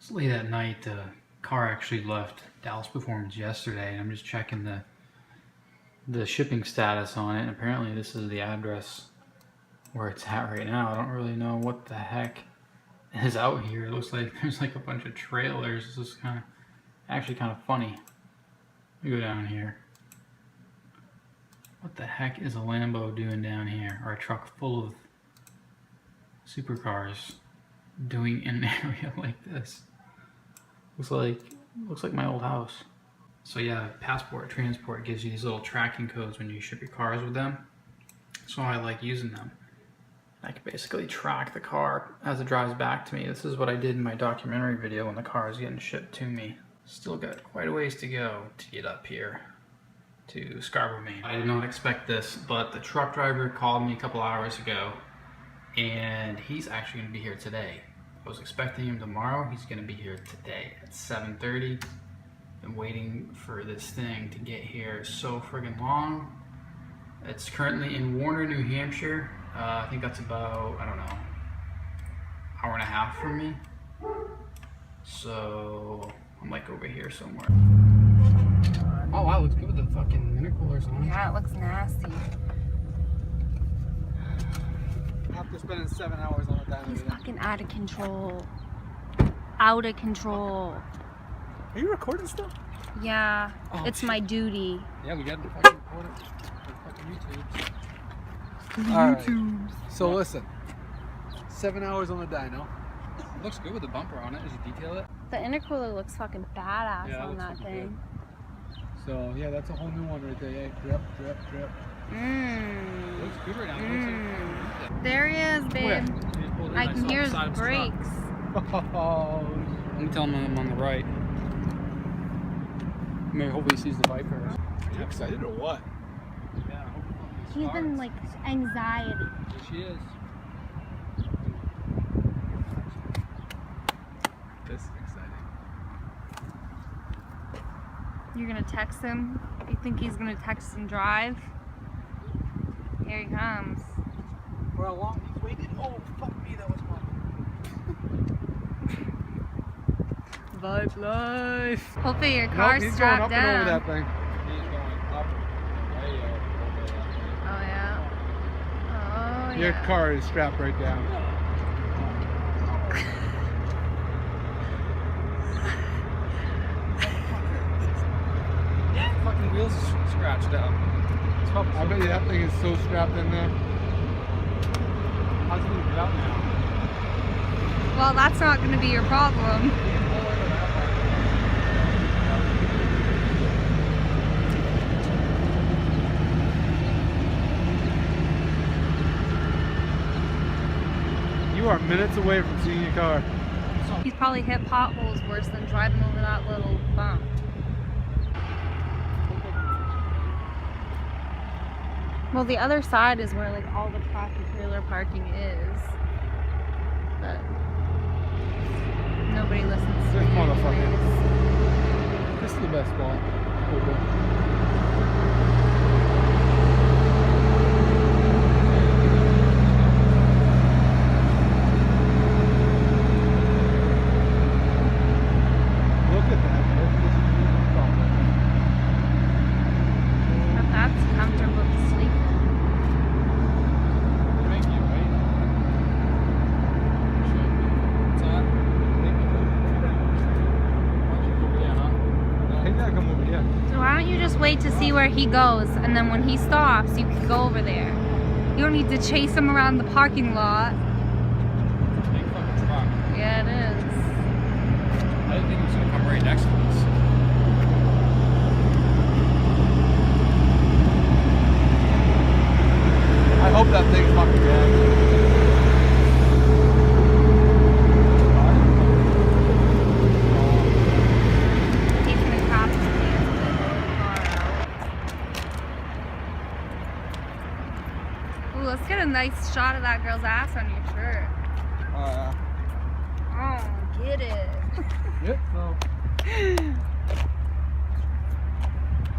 It's late at night. The car actually left Dallas Performance yesterday, and I'm just checking the shipping status on it. And apparently this is the address where it's at right now. I don't really know what the heck is out here. It looks like there's like a bunch of trailers. This is actually kind of funny. Let me go down here. What the heck is a Lambo doing down here? Or a truck full of supercars doing in an area like this? Looks like my old house. So yeah, Passport Transport gives you these little tracking codes when you ship your cars with them. So I like using them. I can basically track the car as it drives back to me. This is what I did in my documentary video when the car is getting shipped to me. Still got quite a ways to go to get up here to Scarborough, Maine. I did not expect this, but the truck driver called me a couple hours ago, and he's actually going to be here today. I was expecting him tomorrow. He's going to be here today at 7:30. Been waiting for this thing to get here so friggin' long. It's currently in Warner, New Hampshire. I think that's about, I don't know, hour and a half from me. So I'm like over here somewhere. Oh wow, looks good with the fucking intercoolers on. Yeah, it looks nasty. After spending 7 hours on the dyno. He's fucking out of control. Out of control. Are you recording still? Yeah, oh, it's shit. my duty. Yeah, we got to fucking record it for fucking YouTube. Alright, so listen. 7 hours on the dyno. It looks good with the bumper on it. Did you detail it? The intercooler looks fucking badass on that thing. Good. So yeah, that's a whole new one right there. Yeah, drip, drip, drip. Mmm. Looks good right now. Looks There he is, babe. I can hear his brakes. Oh. I'm telling him I'm on the right. Maybe hopefully he sees the Viper. Are you excited or what? Yeah, He's been like anxiety. Here she is. This is exciting. You're gonna text him? You think he's gonna text and drive? Here he comes. For how long he's waited? Oh, fuck me, that was fun. Vibe life. Hopefully your car's he's strapped going up down. and over that thing. He's going up way over that thing. Oh yeah. Oh Your yeah. car is strapped right down. Fucking wheels scratched out. I bet you that thing is so strapped in there. How's it gonna get out now? Well, that's not going to be your problem. You are minutes away from seeing your car. He's probably hit potholes worse than driving over that little bump. Well, the other side is where like all the tractor trailer parking is. But nobody listens to This me motherfucker. anyways. This is the best spot. Look at that. But that's comfortable to sleep in. Thank you, right? What's that? I think I come over here. So why don't you just wait to see where he goes, and then when he stops, you can go over there. You don't need to chase him around the parking lot. Big fucking truck. Yeah, it is. I didn't think he was gonna come right next to us. I hope that thing's fucking dead. He's gonna crop his pants and then blow the car out. Ooh, let's get a nice shot of that girl's ass on your shirt. Oh, get it. Yep, so.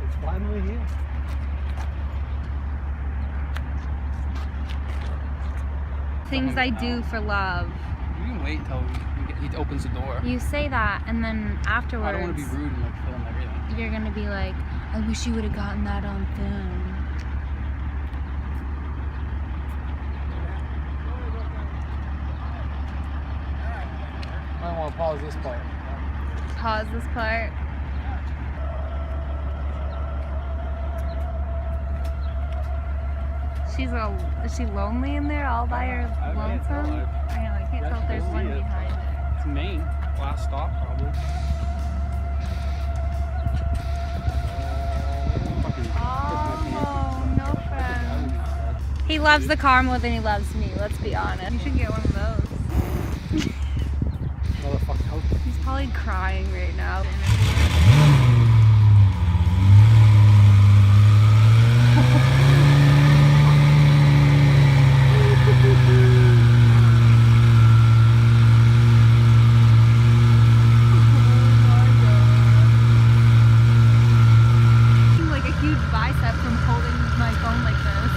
It's finally here. Things I do for love. We can wait until we get he opens the door. You say that, and then afterwards, I don't want to be rude and like film everything. you're gonna be like, I wish you would have gotten that on film. I want to pause this part. Pause this part. Is she lonely in there all by her lonesome? I know, I can't tell if there's one behind it. It's Maine. Last stop, probably. Oh, no friends. He loves the car more than he loves me, let's be honest. You should get one of those. Motherfucker. He's probably crying right now. Like a huge bicep from holding my phone like this.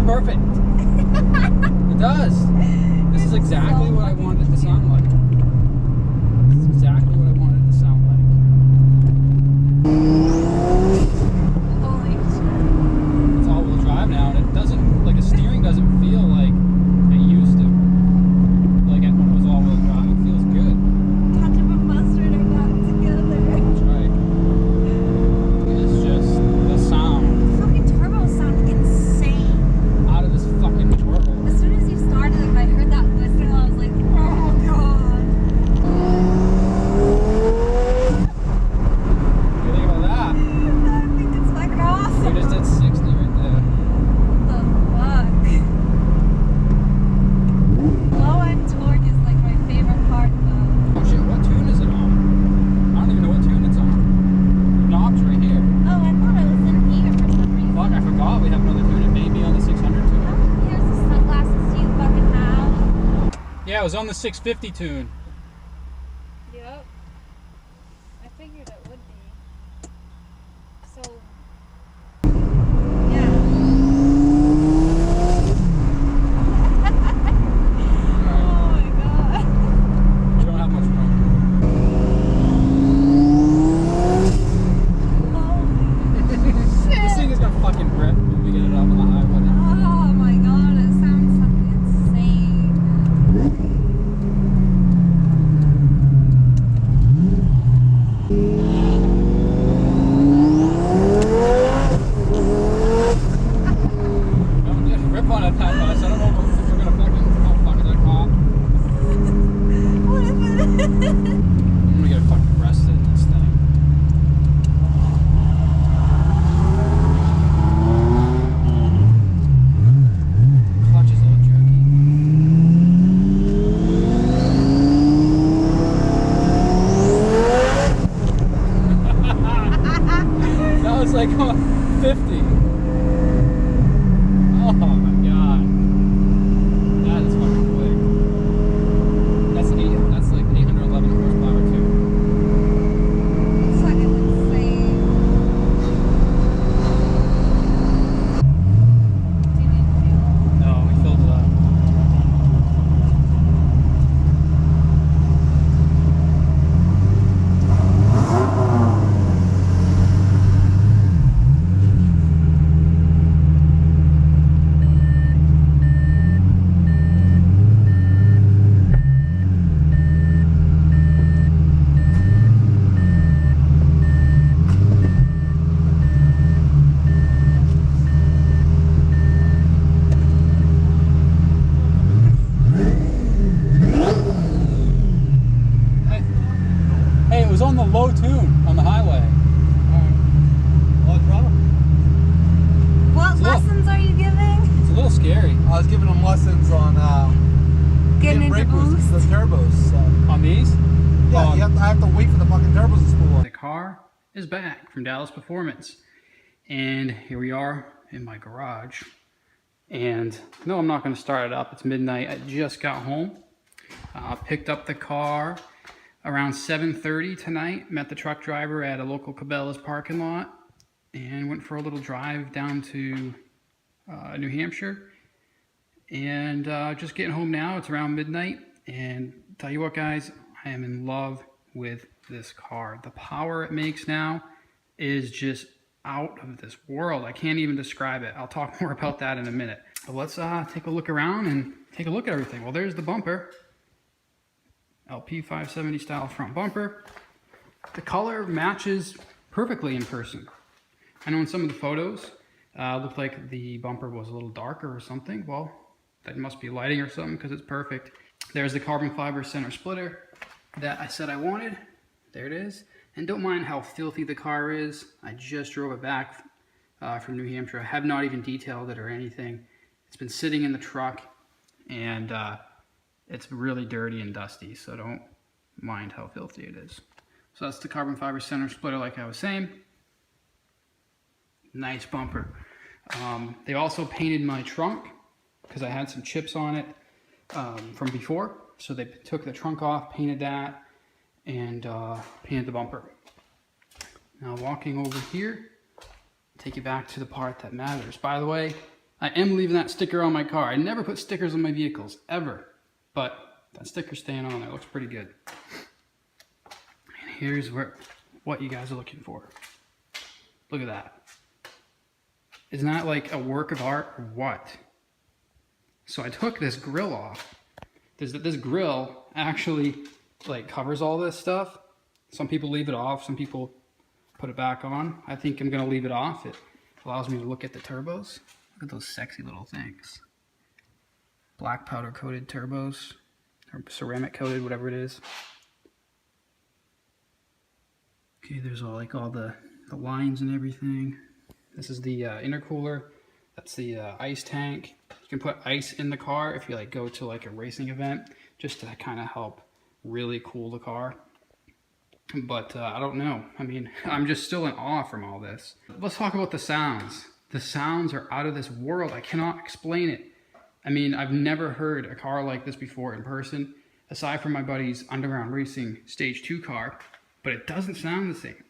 perfect. It does. This is exactly what I wanted it to sound like. This is exactly what I wanted it to sound like. Holy shit. It's all-wheel drive now, and it doesn't, like, the steering doesn't feel like it used to. Like when it was all-wheel drive. It feels good. Touch of a mustard are not together. That's right. It's just the sound The fucking turbos sound insane. out of this fucking world. As soon as you started and I heard that whistle, I was like, oh god. What do you think about that? I think it's fucking awesome. We just did 60 right there. What the fuck? Low end torque is like my favorite part though. Oh shit, what tune is it on? I don't even know what tune it's on. The knob's right here. Oh, I thought it was in here for some reason. Fuck, I forgot we have another tune. It may be on the 600 How tune. many pairs of sunglasses do you fucking have? Yeah, it was on the 650 tune. Yep. I figured it would be. So, yeah. Oh my god. We don't have much room. Holy This shit. thing is gonna fucking rip when we get it up on the highway. Oh my god, it sounds insane. Don't just rip on it that much. I don't know if we're gonna fucking, oh fuck, is that cop? What if it I'm gonna get fucking arrested in this thing. Clutch is a little jerky. That was like 50. Oh my god. That is fucking quick. That's like 811 horsepower too. It's fucking insane. Do you need fuel? No, we filled it up. Hey, it was on the low tune on the highway. What So- lessons are you giving? It's a little scary. I was giving them lessons on Getting into brake boosts, boost? the turbos. So. On these? Yeah, On- I have to wait for the fucking turbos to spool. The car is back from Dallas Performance. And here we are in my garage. And no, I'm not going to start it up. It's midnight. I just got home. Picked up the car around 7:30 tonight. Met the truck driver at a local Cabela's parking lot. And went for a little drive down to New Hampshire. And just getting home now. It's around midnight. And tell you what, guys, I am in love with this car. The power it makes now is just out of this world. I can't even describe it. I'll talk more about that in a minute. But let's take a look around and take a look at everything. Well, there's the bumper. LP 570 style front bumper. The color matches perfectly in person. I know in some of the photos, looked like the bumper was a little darker or something. Well, that must be lighting or something because it's perfect. There's the carbon fiber center splitter that I said I wanted. There it is. And don't mind how filthy the car is. I just drove it back from New Hampshire. I have not even detailed it or anything. It's been sitting in the truck and it's really dirty and dusty, so don't mind how filthy it is. So that's the carbon fiber center splitter like I was saying. Nice bumper. They also painted my trunk because I had some chips on it from before. So they took the trunk off, painted that, and painted the bumper. Now walking over here, take you back to the part that matters. By the way, I am leaving that sticker on my car. I never put stickers on my vehicles, ever. But that sticker's staying on there. It looks pretty good. And here's what you guys are looking for. Look at that. Isn't that like a work of art or what? So I took this grill off. This grill actually like covers all this stuff. Some people leave it off, some people put it back on. I think I'm gonna leave it off. It allows me to look at the turbos. Look at those sexy little things. Black powder coated turbos, or ceramic coated, whatever it is. Okay, there's all the lines and everything. This is the intercooler. That's the ice tank. You can put ice in the car if you like go to like a racing event, just to kind of help really cool the car. But I don't know. I mean, I'm just still in awe from all this. Let's talk about the sounds. The sounds are out of this world. I cannot explain it. I mean, I've never heard a car like this before in person, aside from my buddy's underground racing stage 2 car, but it doesn't sound the same.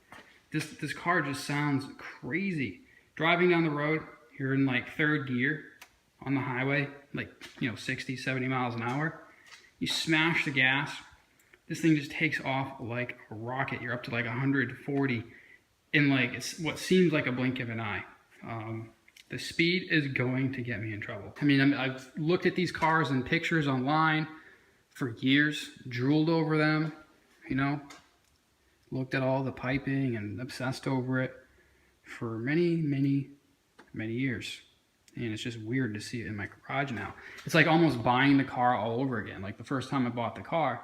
This car just sounds crazy. Driving down the road, you're in like 3rd gear on the highway, like, 60, 70 miles an hour. You smash the gas. This thing just takes off like a rocket. You're up to like 140 in like, it's what seems like a blink of an eye. The speed is going to get me in trouble. I mean, I've looked at these cars and pictures online for years, drooled over them, looked at all the piping and obsessed over it for many, many, many years. And it's just weird to see it in my garage now. It's like almost buying the car all over again. Like the first time I bought the car,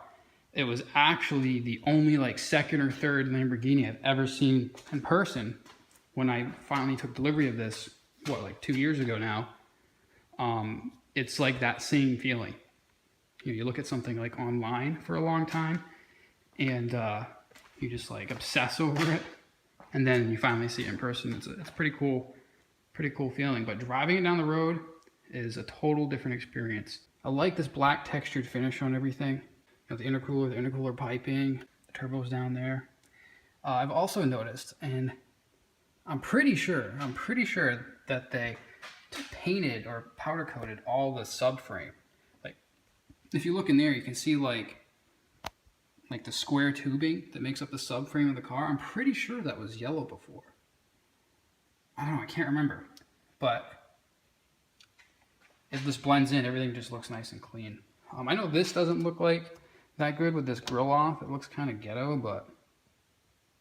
it was actually the only like 2nd or 3rd Lamborghini I've ever seen in person. When I finally took delivery of this, like 2 years ago now, it's like that same feeling. You look at something like online for a long time and you just like obsess over it. And then you finally see it in person. It's pretty cool feeling. But driving it down the road is a total different experience. I like this black textured finish on everything. The intercooler piping, the turbos down there. I've also noticed, and I'm pretty sure that they painted or powder coated all the subframe. Like, if you look in there, you can see like the square tubing that makes up the subframe of the car. I'm pretty sure that was yellow before. I don't know, I can't remember. But it just blends in, everything just looks nice and clean. I know this doesn't look like that good with this grill off. It looks kind of ghetto, but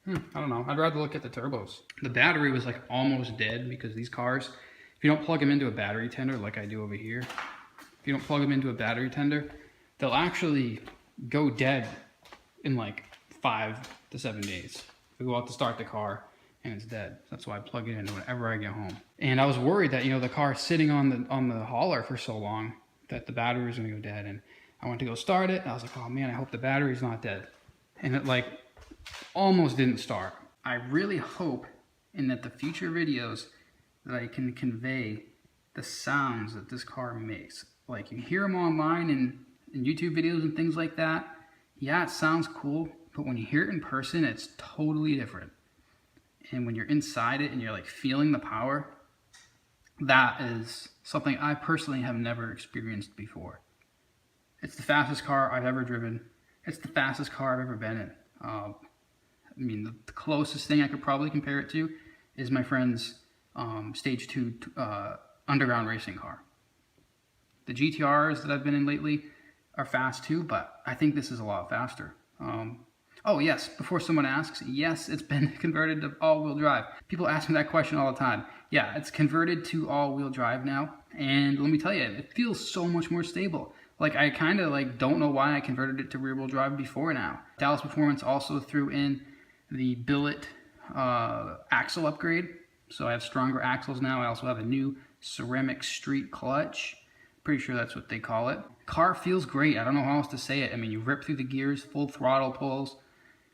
I don't know. I'd rather look at the turbos. The battery was like almost dead because these cars, if you don't plug them into a battery tender like I do over here, if you don't plug them into a battery tender, they'll actually go dead in like 5 to 7 days. We go out to start the car and it's dead. That's why I plug it in whenever I get home. And I was worried that, the car sitting on the hauler for so long that the battery was gonna go dead. And I went to go start it. And I was like, oh man, I hope the battery's not dead. And it like almost didn't start. I really hope in that the future videos that I can convey the sounds that this car makes. Like you hear them online in YouTube videos and things like that. Yeah, it sounds cool, but when you hear it in person, it's totally different. And when you're inside it and you're like feeling the power, that is something I personally have never experienced before. It's the fastest car I've ever driven. It's the fastest car I've ever been in. I mean, the closest thing I could probably compare it to is my friend's stage 2 underground racing car. The GTRs that I've been in lately are fast too, but I think this is a lot faster. Oh yes, before someone asks, yes, it's been converted to all-wheel drive. People ask me that question all the time. Yeah, it's converted to all-wheel drive now, and let me tell you, it feels so much more stable. Like, I kind of like don't know why I converted it to rear-wheel drive before now. Dallas Performance also threw in the billet axle upgrade, so I have stronger axles now. I also have a new ceramic street clutch. Pretty sure that's what they call it. Car feels great. I don't know how else to say it. I mean, you rip through the gears, full throttle pulls,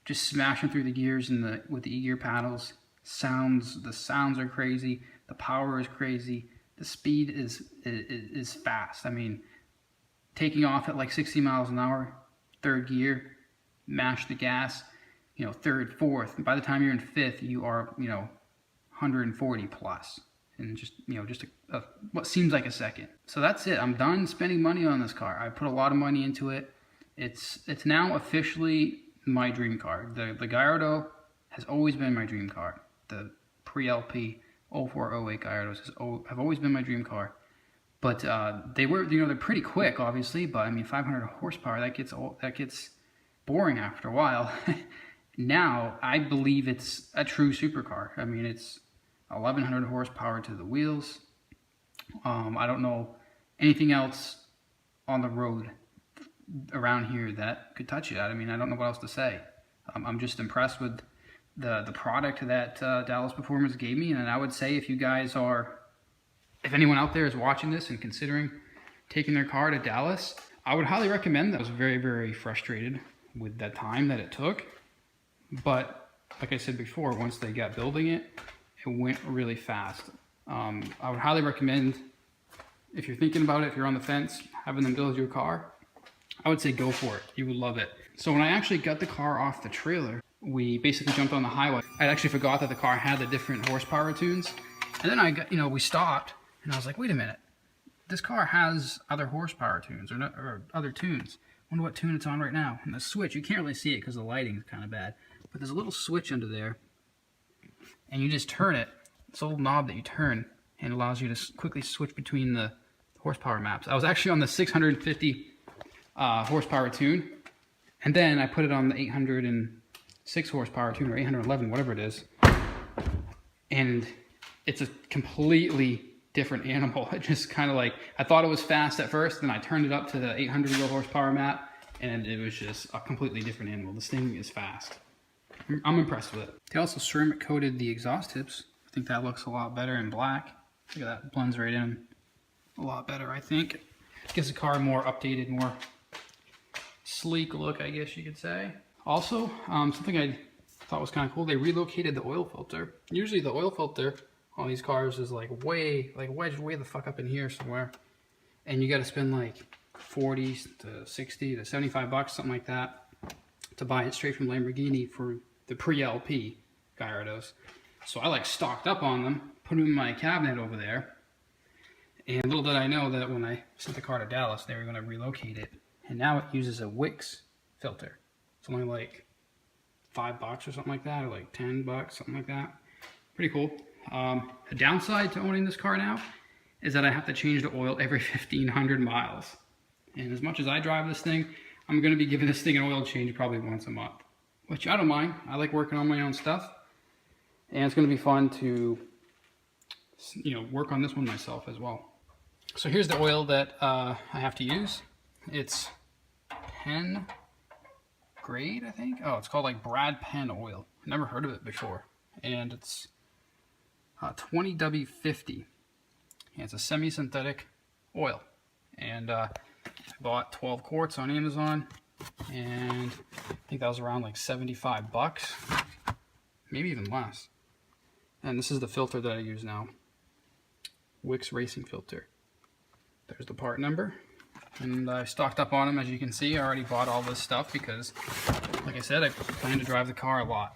just smashing through the gears with the e-gear paddles. The sounds are crazy. The power is crazy. The speed is fast. I mean, taking off at like 60 miles an hour, 3rd gear, mash the gas, 3rd, 4th. And by the time you're in 5th, you are, 140 plus. in just, you know, just what seems like a second. So that's it. I'm done spending money on this car. I put a lot of money into it. It's now officially my dream car. The Gallardo has always been my dream car. The pre-LP 0408 Gallardos have always been my dream car. But they were, you know, they're pretty quick, obviously. But I mean, 500 horsepower, that gets boring after a while. Now I believe it's a true supercar. I mean, it's 1100 horsepower to the wheels. I don't know anything else on the road around here that could touch it. I mean, I don't know what else to say. I'm just impressed with the product that Dallas Performance gave me, and I would say if anyone out there is watching this and considering taking their car to Dallas, I would highly recommend that. I was very, very frustrated with the time that it took, but like I said before, once they got building it, it went really fast. I would highly recommend, if you're thinking about it, if you're on the fence, having them build your car, I would say go for it. You would love it. So when I actually got the car off the trailer, we basically jumped on the highway. I actually forgot that the car had the different horsepower tunes. And then we stopped and I was like, wait a minute. This car has other horsepower tunes or other tunes. I wonder what tune it's on right now. And the switch, you can't really see it because the lighting is kind of bad. But there's a little switch under there. And you just turn it. It's a little knob that you turn and it allows you to quickly switch between the horsepower maps. I was actually on the 650 horsepower tune, and then I put it on the 806 horsepower tune, or 811, whatever it is, and it's a completely different animal. It just kind of like, I thought it was fast at first, then I turned it up to the 800 horsepower map, and it was just a completely different animal. This thing is fast. I'm impressed with it. They also ceramic coated the exhaust tips. I think that looks a lot better in black. Look at that, blends right in a lot better, I think. Gives the car a more updated, more sleek look, I guess you could say. Also, something I thought was kind of cool, they relocated the oil filter. Usually the oil filter on these cars is like wedged way the fuck up in here somewhere. And you got to spend like 40 to 60 to 75 bucks, something like that, to buy it straight from Lamborghini for the pre-LP Gallardos. So I like stocked up on them, put them in my cabinet over there. And little did I know that when I sent the car to Dallas, they were going to relocate it. And now it uses a Wix filter. It's only like $5 or something like that, or like 10 bucks, something like that. Pretty cool. The downside to owning this car now is that I have to change the oil every 1,500 miles. And as much as I drive this thing, I'm going to be giving this thing an oil change probably once a month. Which I don't mind. I like working on my own stuff. And it's going to be fun to, you know, work on this one myself as well. So here's the oil that I have to use. It's Penn grade, I think. Oh, it's called like Brad Penn oil. Never heard of it before. And it's 20W50. And it's a semi-synthetic oil. And I bought 12 quarts on Amazon. And I think that was around like 75 bucks. Maybe even less. And this is the filter that I use now. Wix Racing Filter. There's the part number. And I stocked up on them, as you can see. I already bought all this stuff because, like I said, I plan to drive the car a lot.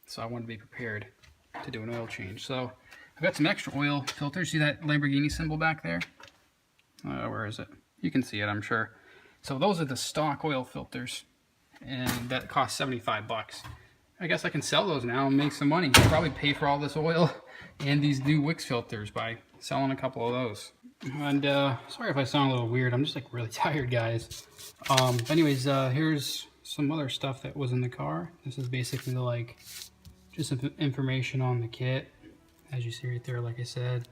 So I want to be prepared to do an oil change. So I've got some extra oil filters. See that Lamborghini symbol back there? Where is it? You can see it, I'm sure. So those are the stock oil filters. And that cost 75 bucks. I guess I can sell those now and make some money. I'll probably pay for all this oil and these new Wix filters by selling a couple of those. And sorry if I sound a little weird. I'm just like really tired, guys. Anyways, here's some other stuff that was in the car. This is basically like just some information on the kit. As you see right there, like I said,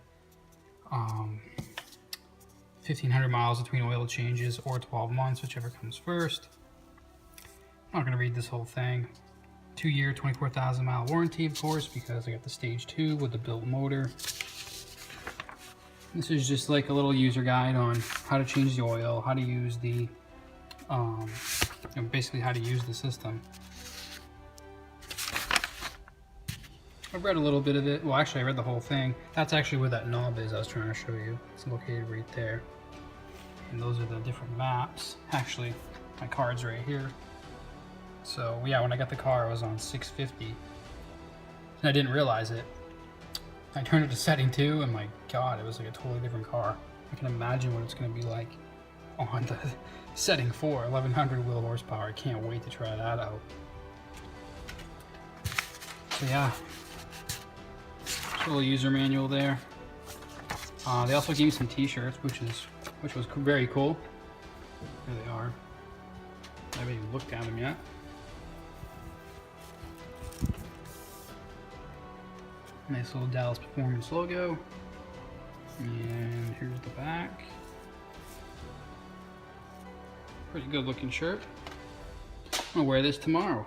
1,500 miles between oil changes or 12 months, whichever comes first. I'm not going to read this whole thing. 2-year, 24,000 mile warranty, of course, because I got the stage 2 with the built motor. This is just like a little user guide on how to change the oil, how to use the, basically how to use the system. I've read a little bit of it. Well, actually, I read the whole thing. That's actually where that knob is I was trying to show you. It's located right there. And those are the different maps. Actually, my card's right here. So, yeah, when I got the car, I was on 650. And I didn't realize it. I turned it to setting 2 and my god, it was like a totally different car. I can imagine what it's going to be like on the setting 4, 1100 wheel horsepower. I can't wait to try that out. So yeah, just a little user manual there. They also gave me some t-shirts, which was very cool. There they are. I haven't even looked at them yet. Nice little Dallas Performance logo. And here's the back. Pretty good looking shirt. I'm gonna wear this tomorrow.